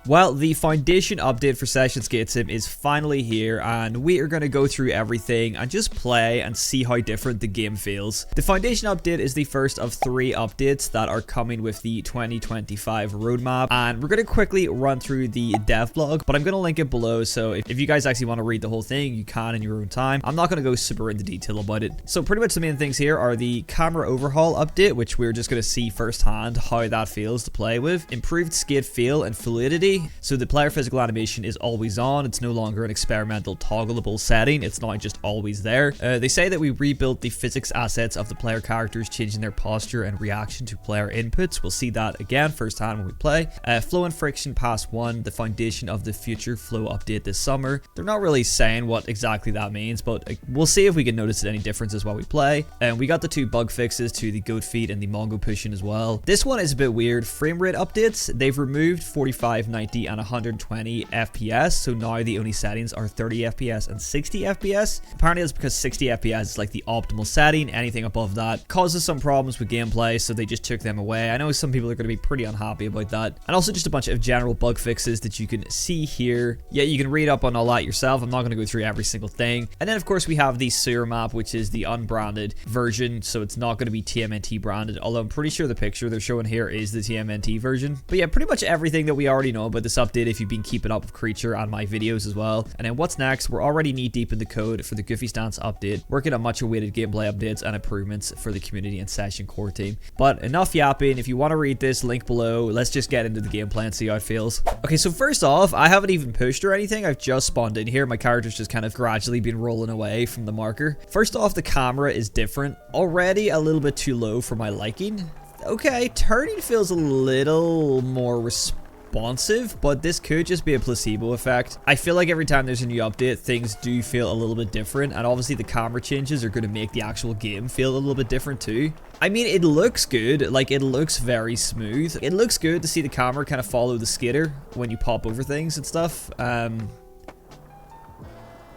Well, the foundation update for Session Skate Sim is finally here, and we are going to go through everything and just play and see how different the game feels. The foundation update is the first of 3 updates that are coming with the 2025 roadmap, and we're going to quickly run through the dev blog, but I'm going to link it below, so if you guys actually want to read the whole thing, you can in your own time. I'm not going to go super into detail about it. So pretty much the main things here are the camera overhaul update, which we're just going to see firsthand how that feels to play with. Improved skate feel and fluidity. So the player physical animation is always on. It's no longer an experimental toggleable setting. It's now just always there. They say that we rebuilt the physics assets of the player characters, changing their posture and reaction to player inputs. We'll see that again firsthand when we play. Flow and friction pass 1, the foundation of the future flow update this summer. They're not really saying what exactly that means, but we'll see if we can notice any differences while we play. And we got the 2 bug fixes to the goat feet and the Mongo pushing as well. This one is a bit weird. Frame rate updates. They've removed 45, 90 and 120 FPS, so now the only settings are 30 FPS and 60 FPS. Apparently that's because 60 FPS is like the optimal setting. Anything above that causes some problems with gameplay, so they just took them away. I know some people are going to be pretty unhappy about that. And also just a bunch of general bug fixes that you can see here. Yeah, you can read up on all that yourself. I'm not going to go through every single thing. And then of course we have the sewer map, which is the unbranded version, so it's not going to be TMNT branded, although I'm pretty sure the picture they're showing here is the TMNT version. But yeah, pretty much everything that we already know about this update if you've been keeping up with Creature and my videos as well. And then what's next? We're already knee deep in the code for the Goofy Stance update, working on much awaited gameplay updates and improvements for the community and session core team. But enough yapping. If you want to read this, link below. Let's just get into the gameplay and see how it feels. Okay, so first off, I haven't even pushed or anything. I've just spawned in here. My character's just kind of gradually been rolling away from the marker. First off, the camera is different. Already a little bit too low for my liking. Okay, turning feels a little more responsive, but this could just be a placebo effect. I feel like every time there's a new update, things do feel a little bit different, and obviously the camera changes are going to make the actual game feel a little bit different too. I mean, it looks good. Like, it looks very smooth. It looks good to see the camera kind of follow the skater when you pop over things and stuff.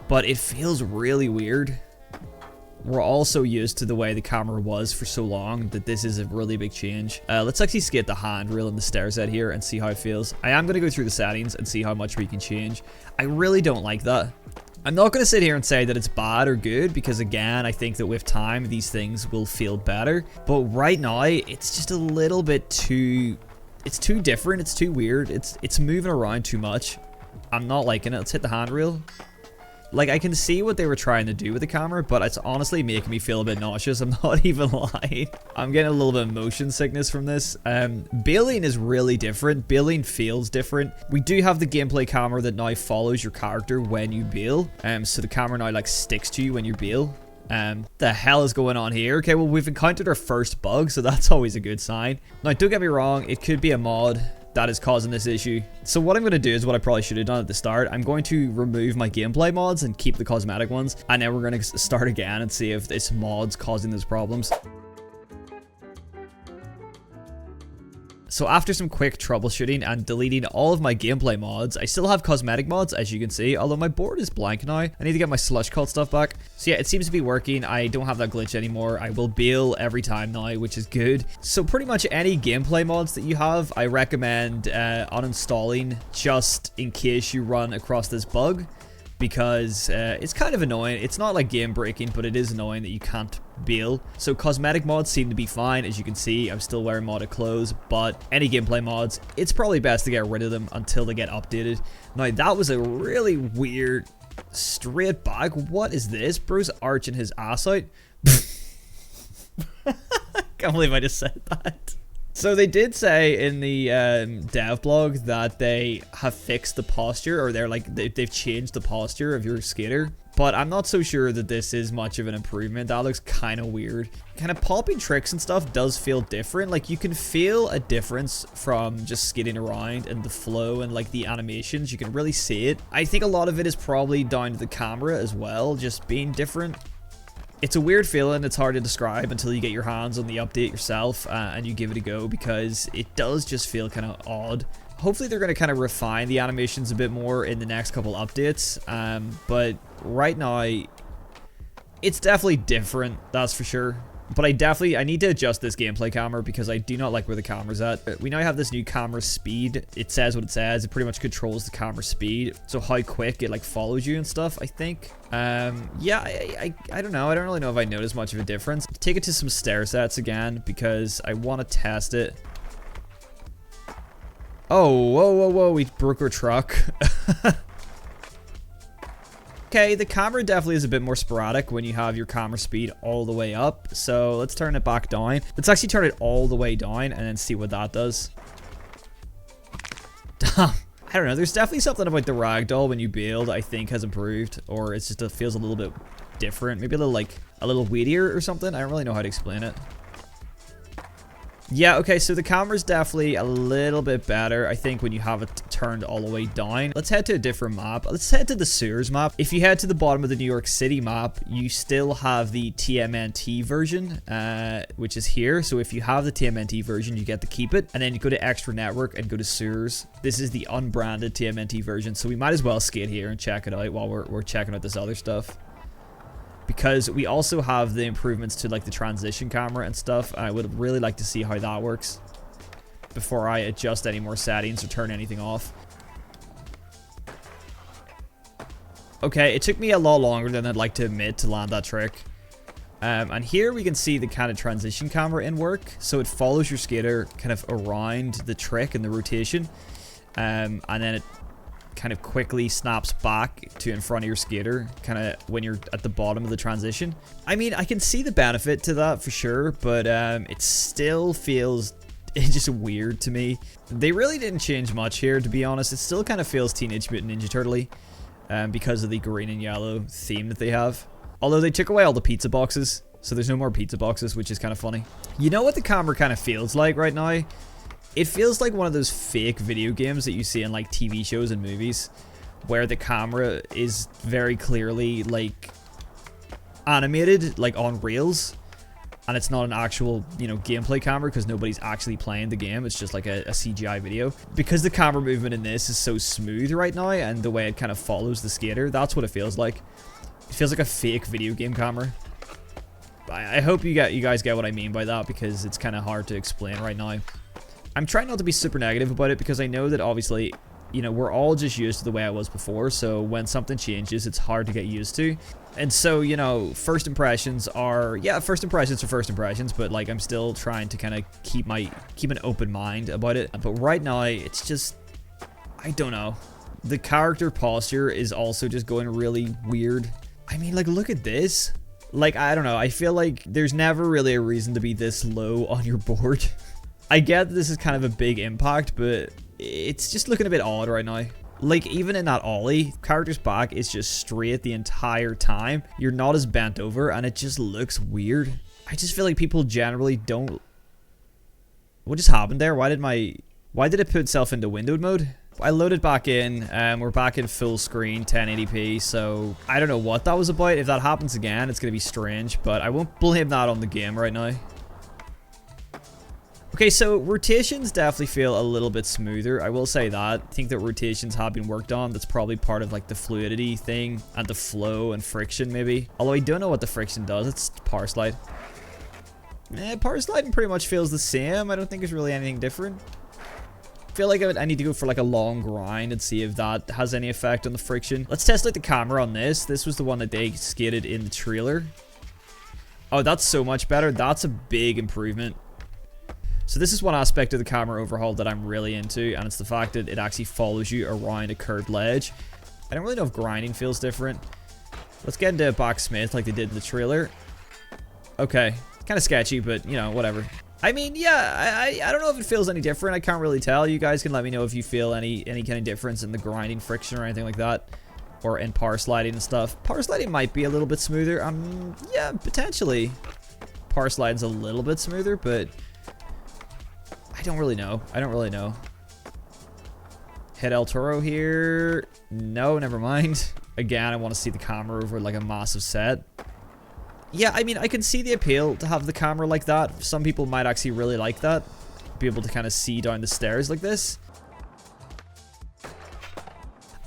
But it feels really weird. We're also used to the way the camera was for so long that this is a really big change. Let's actually skate the handrail and the stairs out here and see how it feels. I am going to go through the settings and see how much we can change. I really don't like that. I'm not going to sit here and say that it's bad or good, because again, I think that with time, these things will feel better. But right now, it's just a little bit too... It's too different. It's too weird. It's moving around too much. I'm not liking it. Let's hit the handrail. Like, I can see what they were trying to do with the camera, but it's honestly making me feel a bit nauseous. I'm not even lying. I'm getting a little bit of motion sickness from this. Bailing is really different. Bailing feels different. We do have the gameplay camera that now follows your character when you bail. So the camera now, like, sticks to you when you bail. The hell is going on here? Okay, well, we've encountered our first bug, so that's always a good sign. Now, don't get me wrong. It could be a mod that is causing this issue. So what I'm going to do is what I probably should have done at the start. I'm going to remove my gameplay mods and keep the cosmetic ones, and then we're going to start again and see if this mod's causing those problems. So after some quick troubleshooting and deleting all of my gameplay mods, I still have cosmetic mods, as you can see, although my board is blank now. I need to get my slush cult stuff back. So yeah, it seems to be working. I don't have that glitch anymore. I will bail every time now, which is good. So pretty much any gameplay mods that you have, I recommend uninstalling just in case you run across this bug, because it's kind of annoying. It's not like game breaking, but it is annoying that you can't bail. So cosmetic mods seem to be fine. As you can see, I'm still wearing modded clothes, but any gameplay mods, it's probably best to get rid of them until they get updated. Now, that was a really weird straight back. What is this? Bro's arching his ass out. Can't believe I just said that. So they did say in the dev blog that they have fixed the posture, or they've changed the posture of your skater. But I'm not so sure that this is much of an improvement. That looks kind of weird. Kind of popping tricks and stuff does feel different. Like, you can feel a difference from just skating around and the flow and like the animations. You can really see it. I think a lot of it is probably down to the camera as well, just being different. It's a weird feeling. It's hard to describe until you get your hands on the update yourself and you give it a go, because it does just feel kind of odd. Hopefully they're going to kind of refine the animations a bit more in the next couple updates, but right now it's definitely different, that's for sure. But I need to adjust this gameplay camera because I do not like where the camera's at. We now have this new camera speed. It says what it says. It pretty much controls the camera speed. So how quick it like follows you and stuff, I think. Yeah, I don't know. I don't really know if I noticed much of a difference. Take it to some stair sets again because I want to test it. Oh, whoa, we broke our truck. Okay, the camera definitely is a bit more sporadic when you have your camera speed all the way up. So let's turn it back down. Let's actually turn it all the way down and then see what that does. I don't know. There's definitely something about the ragdoll when you build I think has improved. Or it's just, it feels a little bit different. Maybe a little weedier or something. I don't really know how to explain it. Yeah, okay, so the camera's definitely a little bit better, I think, when you have it turned all the way down. Let's head to a different map. Let's head to the sewers map. If you head to the bottom of the New York City map, you still have the TMNT version, which is here. So if you have the TMNT version, you get to keep it. And then you go to Extra Network and go to sewers. This is the unbranded TMNT version, so we might as well skate here and check it out while we're checking out this other stuff. Because we also have the improvements to like the transition camera and stuff. I would really like to see how that works before I adjust any more settings or turn anything off. Okay, it took me a lot longer than I'd like to admit to land that trick. And here we can see the kind of transition camera in work. So it follows your skater kind of around the trick and the rotation. And then it kind of quickly snaps back to in front of your skater kind of when you're at the bottom of the transition. I mean, I can see the benefit to that for sure, but it still feels just weird to me. They really didn't change much here, to be honest. It still kind of feels Teenage Mutant Ninja Turtle-y because of the green and yellow theme that they have. Although they took away all the pizza boxes, so there's no more pizza boxes, which is kind of funny. You know what the camera kind of feels like right now? It feels like one of those fake video games that you see in like TV shows and movies where the camera is very clearly like animated, like on rails, and it's not an actual, you know, gameplay camera because nobody's actually playing the game. It's just like a CGI video. Because the camera movement in this is so smooth right now and the way it kind of follows the skater, that's what it feels like. It feels like a fake video game camera. I hope you guys get what I mean by that because it's kind of hard to explain right now. I'm trying not to be super negative about it because I know that obviously, you know, we're all just used to the way I was before. So when something changes, it's hard to get used to. And so, you know, first impressions are, yeah, first impressions are first impressions, but like I'm still trying to kind of keep an open mind about it. But right now, it's just, I don't know. The character posture is also just going really weird. I mean, like, look at this. Like, I don't know. I feel like there's never really a reason to be this low on your board. I get that this is kind of a big impact, but it's just looking a bit odd right now. Like, even in that ollie, character's back is just straight the entire time. You're not as bent over, and it just looks weird. I just feel like people generally don't... What just happened there? Why did it put itself into windowed mode? I loaded back in, we're back in full screen, 1080p, so I don't know what that was about. If that happens again, it's gonna be strange, but I won't blame that on the game right now. Okay, so rotations definitely feel a little bit smoother. I will say that. I think that rotations have been worked on. That's probably part of like the fluidity thing and the flow and friction maybe. Although I don't know what the friction does. It's power slide. Power sliding pretty much feels the same. I don't think there's really anything different. I feel like I need to go for like a long grind and see if that has any effect on the friction. Let's test like the camera on this. This was the one that they skated in the trailer. Oh, that's so much better. That's a big improvement. So this is one aspect of the camera overhaul that I'm really into, and it's the fact that it actually follows you around a curved ledge. I don't really know if grinding feels different. Let's get into backsmith like they did in the trailer. Okay, kind of sketchy, but you know, whatever. I mean, yeah, I don't know if it feels any different. I can't really tell. You guys can let me know if you feel any kind of difference in the grinding friction or anything like that, or in power sliding and stuff. Power sliding might be a little bit smoother. Yeah, potentially. Power sliding's a little bit smoother, but I don't really know. I don't really know. Hit El Toro here. No, never mind. Again, I want to see the camera over like a massive set. Yeah, I mean, I can see the appeal to have the camera like that. Some people might actually really like that. Be able to kind of see down the stairs like this.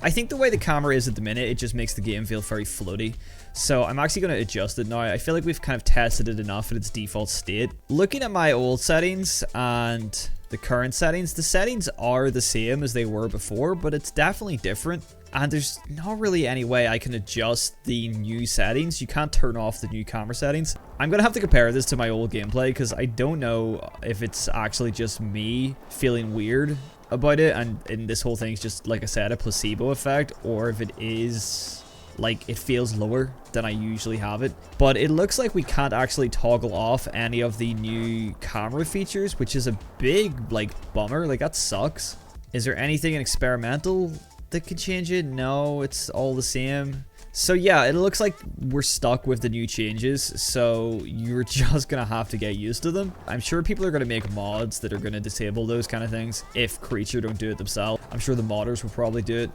I think the way the camera is at the minute, it just makes the game feel very floaty. So I'm actually going to adjust it now. I feel like we've kind of tested it enough in its default state. Looking at my old settings and the current settings, the settings are the same as they were before, but it's definitely different. And there's not really any way I can adjust the new settings. You can't turn off the new camera settings. I'm going to have to compare this to my old gameplay because I don't know if it's actually just me feeling weird about it and this whole thing's just, like I said, a placebo effect, or if it is like it feels lower than I usually have it. But it looks like we can't actually toggle off any of the new camera features, which is a big like bummer. Like that sucks. Is there anything in experimental that could change it? No, it's all the same. So yeah, it looks like we're stuck with the new changes, so you're just gonna have to get used to them. I'm sure people are gonna make mods that are gonna disable those kind of things if Creature don't do it themselves. I'm sure the modders will probably do it.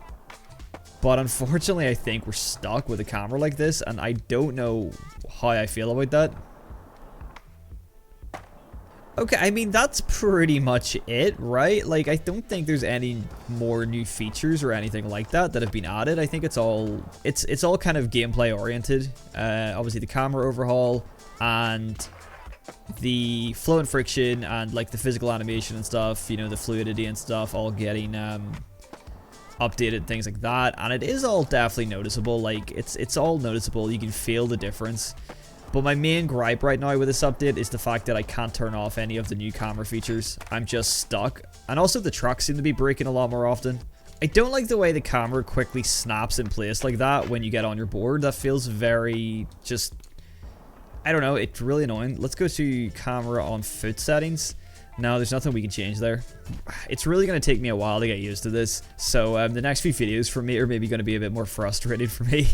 But unfortunately, I think we're stuck with a camera like this, and I don't know how I feel about that. Okay, I mean, that's pretty much it, right? Like, I don't think there's any more new features or anything like that have been added. I think it's all kind of gameplay oriented. Obviously, the camera overhaul and the flow and friction and, like, the physical animation and stuff, you know, the fluidity and stuff, all getting updated, things like that. And it is all definitely noticeable. Like, it's all noticeable. You can feel the difference. But my main gripe right now with this update is the fact that I can't turn off any of the new camera features. I'm just stuck. And also the trucks seem to be breaking a lot more often. I don't like the way the camera quickly snaps in place like that when you get on your board. That feels very just... I don't know, it's really annoying. Let's go to camera on foot settings. No, there's nothing we can change there. It's really going to take me a while to get used to this. So the next few videos for me are maybe going to be a bit more frustrated for me.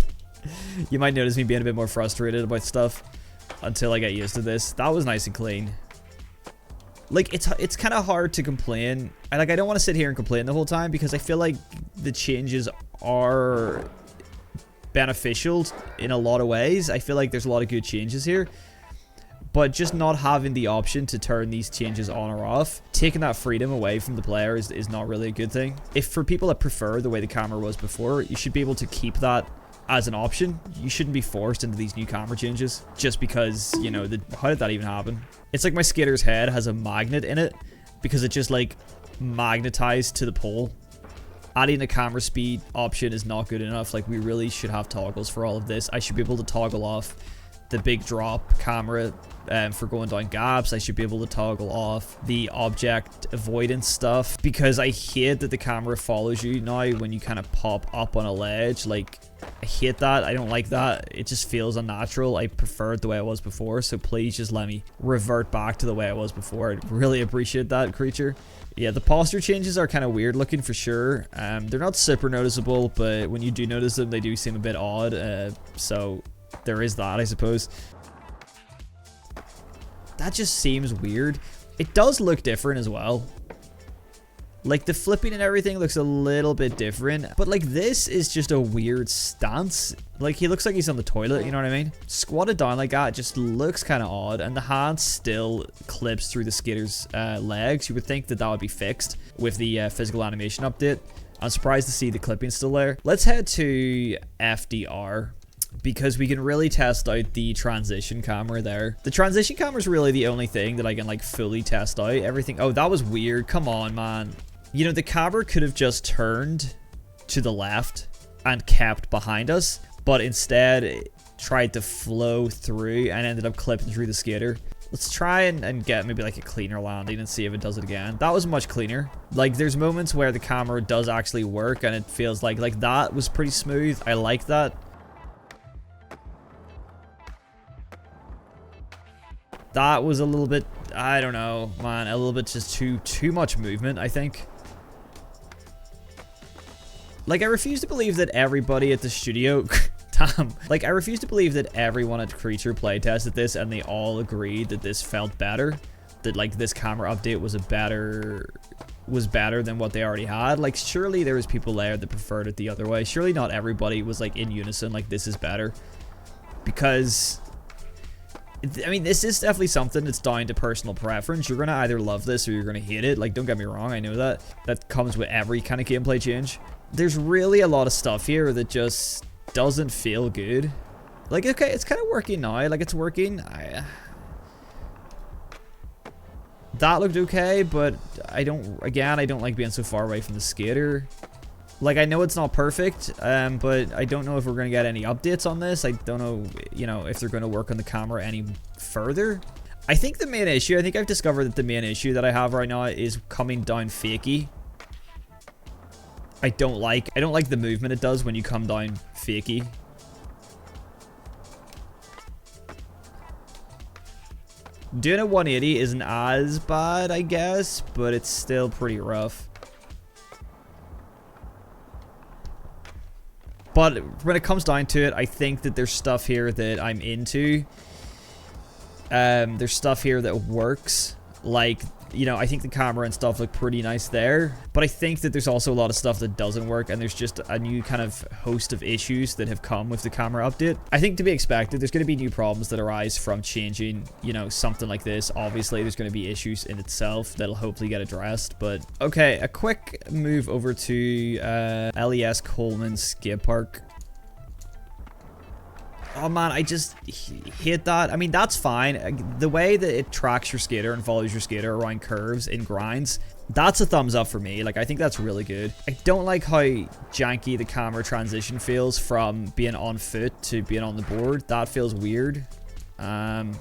You might notice me being a bit more frustrated about stuff until I get used to this. That was nice and clean. Like, it's kind of hard to complain. I don't want to sit here and complain the whole time because I feel like the changes are beneficial in a lot of ways. I feel like there's a lot of good changes here. But just not having the option to turn these changes on or off, taking that freedom away from the player is not really a good thing. If for people that prefer the way the camera was before, you should be able to keep that as an option. You shouldn't be forced into these new camera changes just because, you know, how did that even happen? It's like my skater's head has a magnet in it because it just like magnetized to the pole. Adding a camera speed option is not good enough. Like, we really should have toggles for all of this. I should be able to toggle off the big drop camera for going down gaps. I should be able to toggle off the object avoidance stuff because I hate that the camera follows you now when you kind of pop up on a ledge. Like, I hate that. I don't like that. It just feels unnatural. I prefer it the way it was before, so please just let me revert back to the way it was before. I'd really appreciate that, Creature. Yeah, the posture changes are kind of weird looking for sure. They're not super noticeable, but when you do notice them, they do seem a bit odd. So there is that, I suppose. That just seems weird. It does look different as well. Like, the flipping and everything looks a little bit different. But, like, this is just a weird stance. Like, he looks like he's on the toilet, you know what I mean? Squatted down like that just looks kind of odd. And the hand still clips through the skater's legs. You would think that that would be fixed with the physical animation update. I'm surprised to see the clipping still there. Let's head to FDR, because we can really test out the transition camera there. The transition camera is really the only thing that I can, like, fully test out. Everything... Oh, that was weird. Come on, man. You know, the camera could have just turned to the left and kept behind us, but instead it tried to flow through and ended up clipping through the skater. Let's try and get maybe like a cleaner landing and see if it does it again. That was much cleaner. Like, there's moments where the camera does actually work and it feels like that was pretty smooth. I like that. That was a little bit, I don't know, man, a little bit just too much movement, I think. Like, I refuse to believe that everybody at the studio... Damn. Like, I refuse to believe that everyone at Creature playtested this and they all agreed that this felt better. That, like, this camera update was better than what they already had. Like, surely there was people there that preferred it the other way. Surely not everybody was, like, in unison, like, this is better. Because... I mean, this is definitely something that's down to personal preference. You're gonna either love this or you're gonna hate it. Like, don't get me wrong, I know that. That comes with every kind of gameplay change. There's really a lot of stuff here that just doesn't feel good. Like, okay, it's kind of working now. Like, it's working. That looked okay, but I don't like being so far away from the skater. Like, I know it's not perfect, but I don't know if we're going to get any updates on this. I don't know, you know, if they're going to work on the camera any further. I think the main issue, I think I've discovered that the main issue that I have right now is coming down fakey. I don't like the movement it does when you come down fakey. Doing a 180 isn't as bad, I guess, but it's still pretty rough. But when it comes down to it, I think that there's stuff here that I'm into. There's stuff here that works. Like, you know, I think the camera and stuff look pretty nice there. But I think that there's also a lot of stuff that doesn't work. And there's just a new kind of host of issues that have come with the camera update. I think to be expected, there's going to be new problems that arise from changing, you know, something like this. Obviously, there's going to be issues in itself that'll hopefully get addressed. But, okay, a quick move over to LES Coleman Skate Park. Oh man, I just hate that. I mean, that's fine. The way that it tracks your skater and follows your skater around curves in grinds, that's a thumbs up for me. Like, I think that's really good. I don't like how janky the camera transition feels from being on foot to being on the board. That feels weird. Little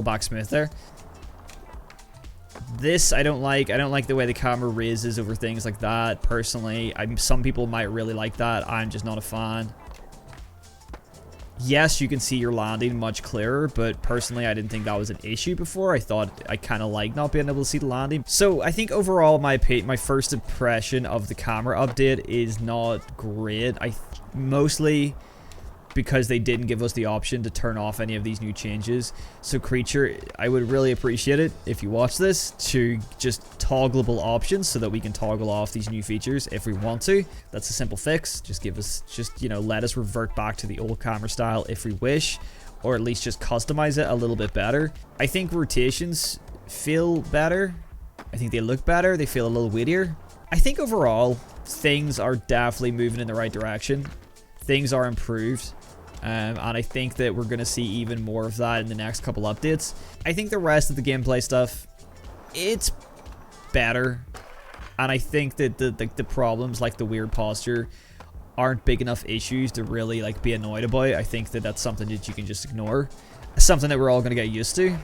backsmith there. This I don't like. I don't like the way the camera raises over things like that. Personally, some people might really like that. I'm just not a fan. Yes, you can see your landing much clearer, but personally, I didn't think that was an issue before. I thought I kind of like not being able to see the landing. So I think overall, my first impression of the camera update is not great. Mostly because they didn't give us the option to turn off any of these new changes. So Creature, I would really appreciate it if you watch this to just toggleable options so that we can toggle off these new features if we want to. That's a simple fix. Just you know, let us revert back to the old camera style if we wish, or at least just customize it a little bit better. I think rotations feel better. I think they look better. They feel a little weightier. I think overall, things are definitely moving in the right direction. Things are improved. And I think that we're going to see even more of that in the next couple updates. I think the rest of the gameplay stuff, it's better. And I think that the problems like the weird posture aren't big enough issues to really like be annoyed about. I think that that's something that you can just ignore. Something that we're all going to get used to.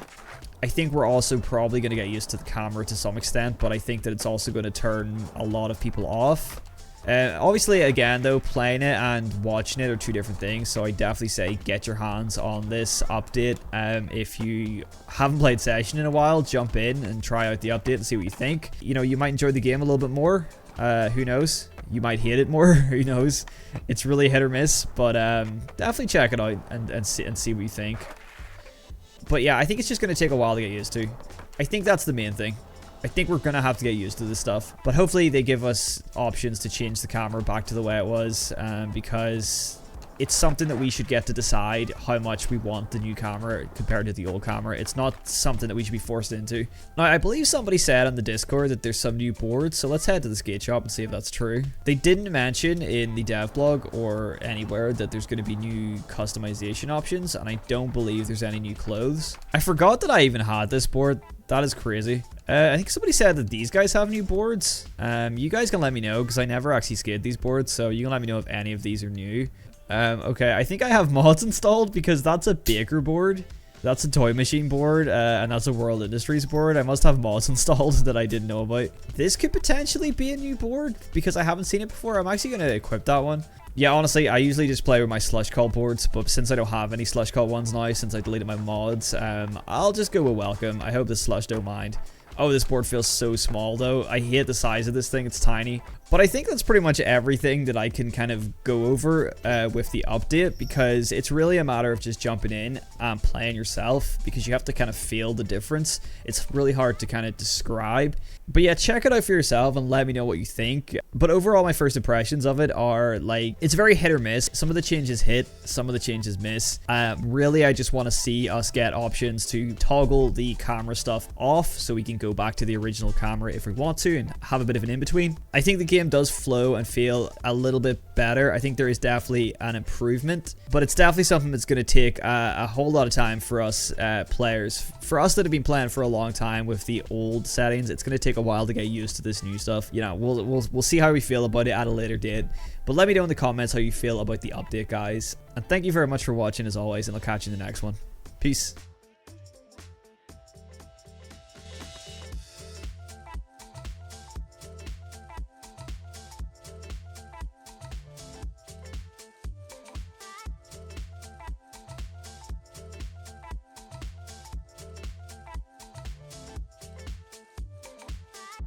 I think we're also probably going to get used to the camera to some extent, but I think that it's also going to turn a lot of people off. Obviously, again, though, playing it and watching it are two different things, so I definitely say get your hands on this update. If you haven't played Session in a while, jump in and try out the update and see what you think. You know, you might enjoy the game a little bit more. Who knows? You might hate it more. Who knows? It's really hit or miss, but definitely check it out and see what you think. But yeah, I think it's just going to take a while to get used to. I think that's the main thing. I think we're going to have to get used to this stuff. But hopefully they give us options to change the camera back to the way it was. Because it's something that we should get to decide how much we want the new camera compared to the old camera. It's not something that we should be forced into. Now, I believe somebody said on the Discord that there's some new boards. So let's head to the skate shop and see if that's true. They didn't mention in the dev blog or anywhere that there's going to be new customization options. And I don't believe there's any new clothes. I forgot that I even had this board. That is crazy. I think somebody said that these guys have new boards. You guys can let me know because I never actually skated these boards. So you can let me know if any of these are new. Okay, I think I have mods installed because that's a Baker board. That's a Toy Machine board. And that's a World Industries board. I must have mods installed that I didn't know about. This could potentially be a new board because I haven't seen it before. I'm actually going to equip that one. Yeah, honestly, I usually just play with my Slush Cult boards, but since I don't have any Slush Cult ones now, since I deleted my mods, I'll just go with Welcome. I hope the Slush don't mind. Oh, this board feels so small though. I hate the size of this thing. It's tiny. But I think that's pretty much everything that I can kind of go over with the update, because it's really a matter of just jumping in and playing yourself, because you have to kind of feel the difference. It's really hard to kind of describe. But yeah, check it out for yourself and let me know what you think. But overall, my first impressions of it are like, it's very hit or miss. Some of the changes hit, some of the changes miss. Really, I just want to see us get options to toggle the camera stuff off so we can go back to the original camera if we want to and have a bit of an in-between. I think the game does flow and feel a little bit better. I think there is definitely an improvement, but it's definitely something that's going to take a whole lot of time for us players. For us that have been playing for a long time with the old settings, it's going to take a while to get used to this new stuff. You know, we'll see how we feel about it at a later date. But let me know in the comments how you feel about the update, guys. And thank you very much for watching as always, and I'll catch you in the next one. Peace.